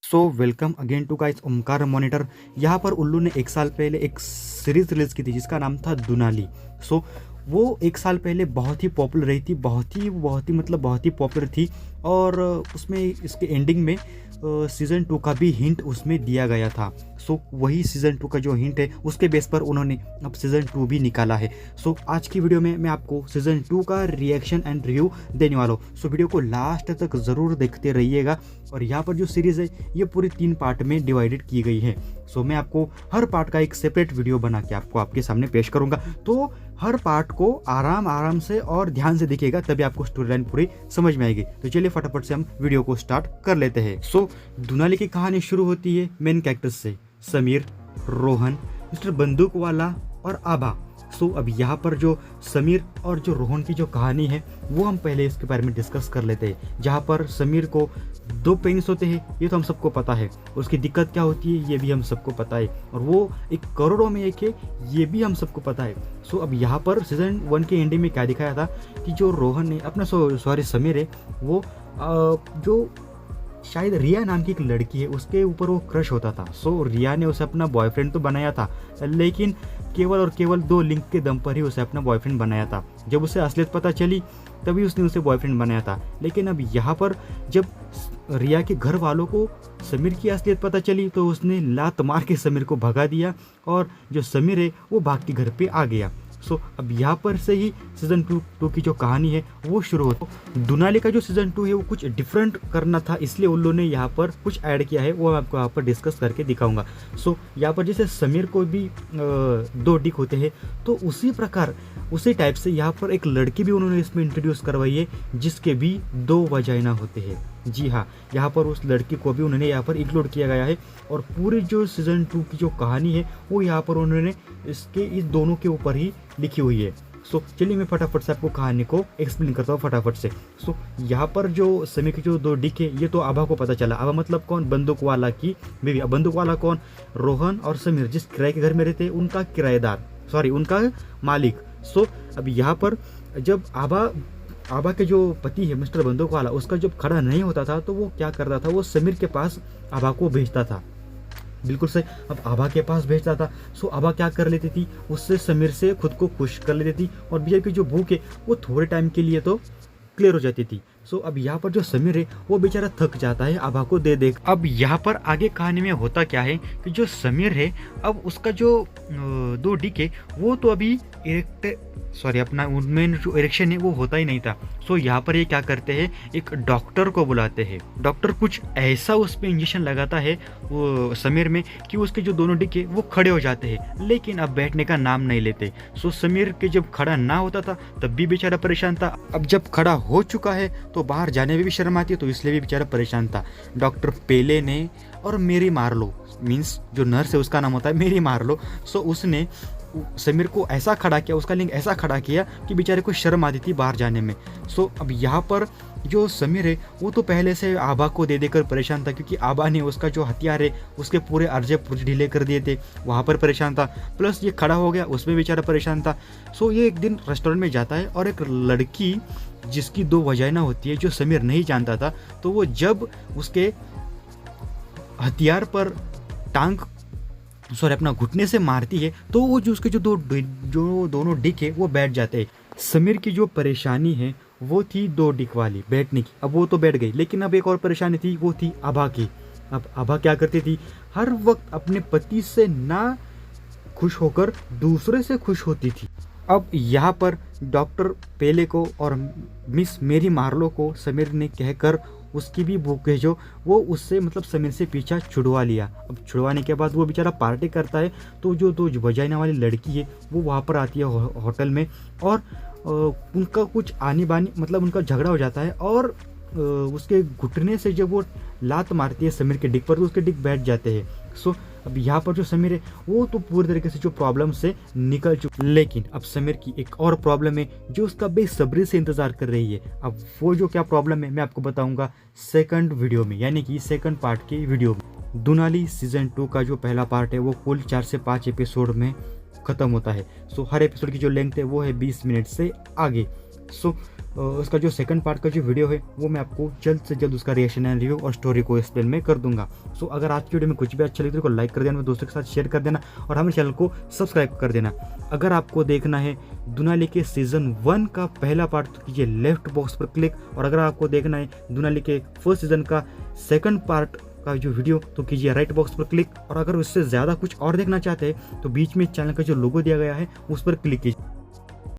So welcome again to guys Omkar monitor. यहाँ पर उल्लू ने एक साल पहले एक सीरीज रिलीज की थी जिसका नाम था दुनाली। सो वो एक साल पहले बहुत ही पॉपुलर रही थी, बहुत ही पॉपुलर थी। और उसमें इसके एंडिंग में सीज़न 2 का भी हिंट उसमें दिया गया था। सो वही सीज़न 2 का जो हिंट है उसके बेस पर उन्होंने अब सीज़न 2 भी निकाला है। सो आज की वीडियो में मैं आपको सीज़न 2 का रिएक्शन एंड रिव्यू देने वाला हूँ। सो वीडियो को लास्ट तक ज़रूर देखते रहिएगा। और यहाँ पर जो सीरीज़ है ये पूरी 3 पार्ट में डिवाइडेड की गई है। सो मैं आपको हर पार्ट का एक सेपरेट वीडियो बना के आपके सामने पेश करूँगा। तो हर पार्ट को आराम से और ध्यान से देखिएगा, तभी आपको स्टोरी लाइन पूरी समझ में आएगी। तो चलिए फटाफट से हम वीडियो को स्टार्ट कर लेते हैं। सो दुनाली की कहानी शुरू होती है मेन कैरेक्टर्स से, समीर, रोहन, मिस्टर बंदूक वाला और आभा। सो अब यहाँ पर जो समीर और जो रोहन की जो कहानी है वो हम पहले इसके बारे में डिस्कस कर लेते हैं। जहाँ पर समीर को 2 पेनिस होते हैं, ये तो हम सबको पता है। उसकी दिक्कत क्या होती है ये भी हम सबको पता है। और वो एक करोड़ों में एक है, ये भी हम सबको पता है। सो अब यहाँ पर सीजन 1 के एंडिंग में क्या दिखाया था कि जो रोहन है अपना समीर है, वो जो शायद रिया नाम की एक लड़की है उसके ऊपर वो क्रश होता था। सो रिया ने उसे अपना बॉयफ्रेंड तो बनाया था, लेकिन केवल और केवल 2 लिंक के दम पर ही उसे अपना बॉयफ्रेंड बनाया था। जब उसे असलियत पता चली तभी उसने उसे बॉयफ्रेंड बनाया था। लेकिन अब यहाँ पर जब रिया के घर वालों को समीर की असलियत पता चली तो उसने लात मार के समीर को भगा दिया और जो समीर है वो भाग के घर पे आ गया। सो अब यहाँ पर से ही सीजन 2 की जो कहानी है वो शुरू होती। दुनाली का जो सीजन 2 है वो कुछ डिफरेंट करना था, इसलिए उन लोगों ने यहाँ पर कुछ ऐड किया है, वो मैं आपको यहाँ पर डिस्कस करके दिखाऊंगा। सो यहाँ पर जैसे समीर को भी 2 डिक होते हैं, तो उसी प्रकार उसी टाइप से यहाँ पर एक लड़की भी उन्होंने इसमें इंट्रोड्यूस करवाई है जिसके भी 2 वजाइना होते हैं। जी हाँ, यहाँ पर उस लड़की को भी उन्होंने यहाँ पर इंक्लूड किया गया है। और पूरी जो सीजन 2 की जो कहानी है वो यहाँ पर उन्होंने इस दोनों के ऊपर ही लिखी हुई है। सो चलिए मैं फटाफट से आपको कहानी को एक्सप्लेन करता हूँ फटाफट से। सो यहाँ पर जो समीर के जो 2 डिक है ये तो आभा को पता चला। आभा मतलब कौन? बंदूक वाला की बीवी। अब बंदूक वाला कौन? रोहन और समीर जिस किराए के घर में रहते हैं उनका किराएदार, उनका मालिक। सो अब यहाँ पर जब आभा के जो पति है मिस्टर बंदूक वाला, उसका जब खड़ा नहीं होता था तो वो क्या करता था, वो समीर के पास आभा को भेजता था। बिल्कुल सही, अब आभा के पास भेजता था। सो आभा क्या कर लेती थी, उससे समीर से खुद को खुश कर लेती थी और बेचारी की जो भूख है वो थोड़े टाइम के लिए तो क्लियर हो जाती थी। सो अब यहाँ पर जो समीर है वो बेचारा थक जाता है आभा को दे दे। अब यहाँ पर आगे कहानी में होता क्या है कि जो समीर है अब उसका जो 2 डिक है वो तो अभी अपना उनमें जो इरेक्शन है वो होता ही नहीं था। सो यहाँ पर ये क्या करते हैं, एक डॉक्टर को बुलाते हैं। डॉक्टर कुछ ऐसा उस पर इंजेक्शन लगाता है वो समीर में कि उसके जो दोनों डिक है वो खड़े हो जाते हैं, लेकिन अब बैठने का नाम नहीं लेते। सो समीर के जब खड़ा ना होता था तब भी बेचारा परेशान था, अब जब खड़ा हो चुका है तो बाहर जाने में भी शर्म आती है, तो इसलिए भी बेचारा परेशान था। डॉक्टर पेले ने और मेरी मार्लो, मीन्स जो नर्स है उसका नाम होता है मेरी मार्लो। सो उसने समीर को ऐसा खड़ा किया, उसका लिंग ऐसा खड़ा किया कि बेचारे को शर्म आती थी बाहर जाने में। सो अब यहाँ पर जो समीर है वो तो पहले से आभा को दे देकर परेशान था, क्योंकि आभा ने उसका जो हथियार है उसके पूरे अर्जे पुर्जे ढीले कर दिए थे, वहाँ पर परेशान था। प्लस ये खड़ा हो गया उसमें बेचारा परेशान था। सो ये एक दिन रेस्टोरेंट में जाता है और एक लड़की जिसकी 2 वजाइना होती है जो समीर नहीं जानता था, तो वो जब उसके हथियार पर अपना घुटने से मारती है तो वो जो उसके जो दोनों डिक है वो बैठ जाते हैं। समीर की जो परेशानी है वो थी 2 डिक वाली बैठने की, अब वो तो बैठ गई, लेकिन अब एक और परेशानी थी, वो थी आभा की। अब आभा क्या करती थी, हर वक्त अपने पति से ना खुश होकर दूसरे से खुश होती थी। अब यहाँ पर डॉक्टर पेले को और मिस मेरी मार्लो को समीर ने कहकर उसकी भी भूख है जो वो उससे समीर से पीछा छुड़वा लिया। अब छुड़वाने के बाद वो बेचारा पार्टी करता है, तो जो 2 वजाइना वाली लड़की है वो वहाँ पर आती है होटल में, और उनका कुछ आनी बानी उनका झगड़ा हो जाता है। और उसके घुटने से जब वो लात मारती है समीर के डिक पर तो उसके डिक बैठ जाते हैं। सो अब यहाँ पर जो समीर है वो तो पूरी तरीके से जो प्रॉब्लम से निकल चुका, लेकिन अब समीर की एक और प्रॉब्लम है जो उसका बेसब्री से इंतजार कर रही है। अब वो जो क्या प्रॉब्लम है मैं आपको बताऊंगा सेकंड वीडियो में, यानी कि सेकंड पार्ट की वीडियो में। दुनाली सीजन 2 का जो पहला पार्ट है वो कुल 4 से 5 एपिसोड में खत्म होता है। सो हर एपिसोड की जो लेंथ है वो है 20 मिनट से आगे। सो उसका जो सेकंड पार्ट का जो वीडियो है वो मैं आपको जल्द से जल्द उसका रिएक्शन एंड रिव्यू और स्टोरी को एक्सप्लेन में कर दूंगा। सो अगर आज की वीडियो में कुछ भी अच्छा लगे तो लाइक कर देना, दोस्तों के साथ शेयर कर देना और हमारे चैनल को सब्सक्राइब कर देना। अगर आपको देखना है दुनाली के सीजन 1 का पहला पार्ट तो कीजिए लेफ्ट बॉक्स पर क्लिक, और अगर आपको देखना है दुनाली के फर्स्ट सीजन का सेकंड पार्ट का जो वीडियो तो कीजिए राइट बॉक्स पर क्लिक, और अगर उससे ज़्यादा कुछ और देखना चाहते हैं तो बीच में चैनल का जो लोगो दिया गया है उस पर क्लिक कीजिए।